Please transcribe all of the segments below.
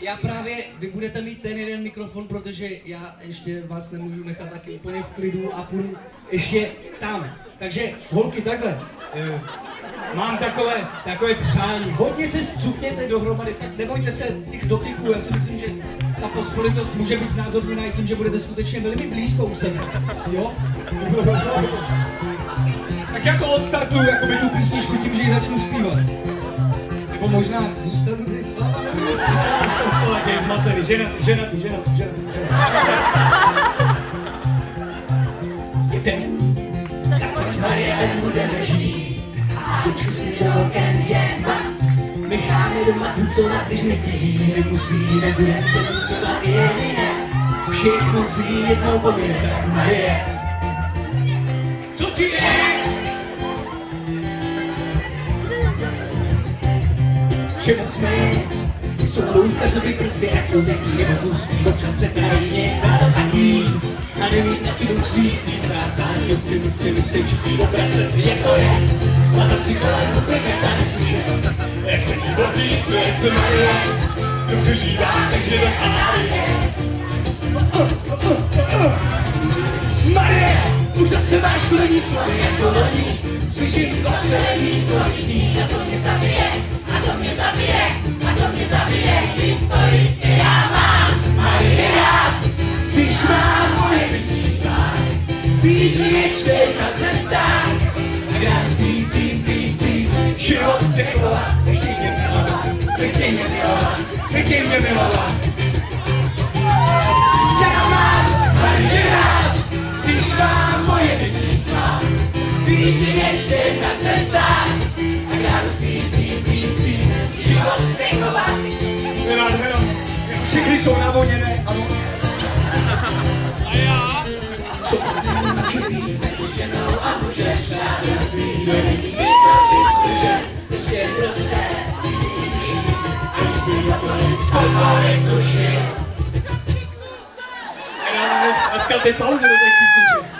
já právě, vy budete mít ten jeden mikrofon, protože já ještě vás nemůžu nechat taky úplně v klidu a půjdu ještě tam. Takže holky, takhle, mám takové přání, hodně se zcukněte dohromady, nebojte se těch dotyků, já si myslím, že ta pospolitost může být znázorněná i tím, že budete skutečně velmi blízko u sebe, jo? Tak já to odstartuju, jakoby tu písničku tím, že ji začnu zpívat. Nebo možná zůstanu tady s váma, nebo jsem se také zmatený, ženatý. Jedem. Tak pojď Marie, budeme žít. Začutí do oken jen bak. Necháme doma tucovat, když nechtějí, nemusí, nebudem se tucovat i jediné. Všechno svý jednou pomine, tak Marie. Co ti je? Že moc ne, jsou loukařový prsty a člověký nebo tlustý, občas přetají někdo taky. A nemít na chvíli svístý, prázdání optimisty, myslím, že tí obrace jako je. A za příklad úplně tady slyšet, jak se divoký svět Marie, dobře žívá, takže jdem a Marie. Marie, už zase máš kolení slovy jako lodí, slyším kostelení zločný, a to mě zabije, a to mě zabije, a to mě zabije, historicky já mám Marie rád, když mám moje bytí spát, být věčnej na cestách, a já s pícím, život dekovat, nechtěj mě milovat, nechtěj mě milovat, nechtěj mě milovat. Já mám Marie rád, když mám moje bytí spát, být věčnej na cestách, a já s pícím, život dekovat. Nádhera, všechny jsou navoněné, ano. A já? Co může být mezi ženou a mužem, žádostí, není nikdo nic, že prostě víš, a jdi kolik duši. A já dneska ty pauzy do těch písniček.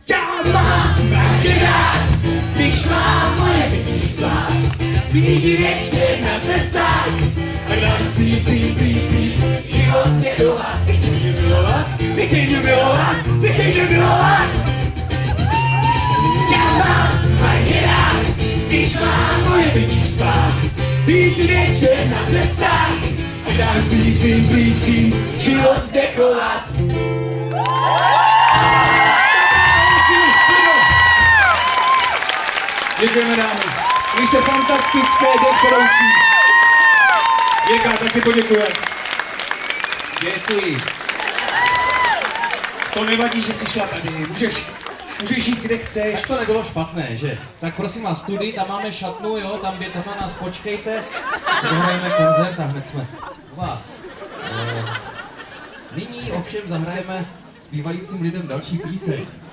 Já mám Marie rád, když mám moje bytí spát, být věčně na cestách, a rád pící, život dekovat, nechtěj mě milovat, nechtěj mě milovat, nechtěj mě milovat. Já mám Marie rád, když mám moje bytí spát, být věčně na cestách, a rád pící, život dekovat. Děkujeme dámy. Vy jste fantastické, dekoroucí. Jirka, taky poděkuje. Děkuji. To nevadí, že jsi šla tady. Můžeš jít kde chceš. Tak to nebylo špatné, že? Tak prosím vás, studii, tam máme šatnu, jo, tam na nás počkejte. Zahrajeme koncert a hned jsme u vás. Nyní ovšem zahrajeme zpívajícím lidem další píseň.